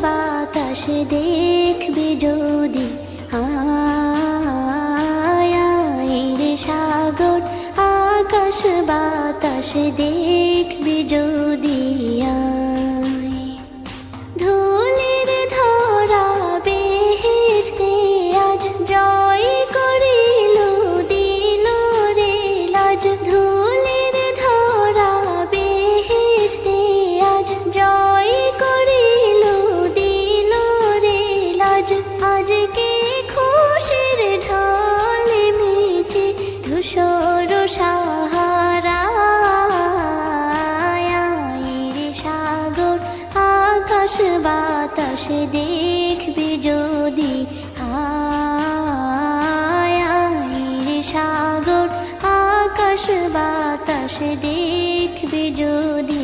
বাতাস দেখবি যদি, আয় রে সাগর আকাশ বাতাস দেখবি যদি, আয় ধুলির ধরা বেহেশতে আজ জয় করিল দিল রে লাজ, ধুলির ধরা বেহেশতে আজ জয় করিল দিল রে লাজ, আজকে খুশির ঢল মেছে ধূসর সাহারা, রে সাগর আকাশ বাতাস দেখবি যদি, আয় রে সাগর আকাশ বাতাস দেখবি যদি।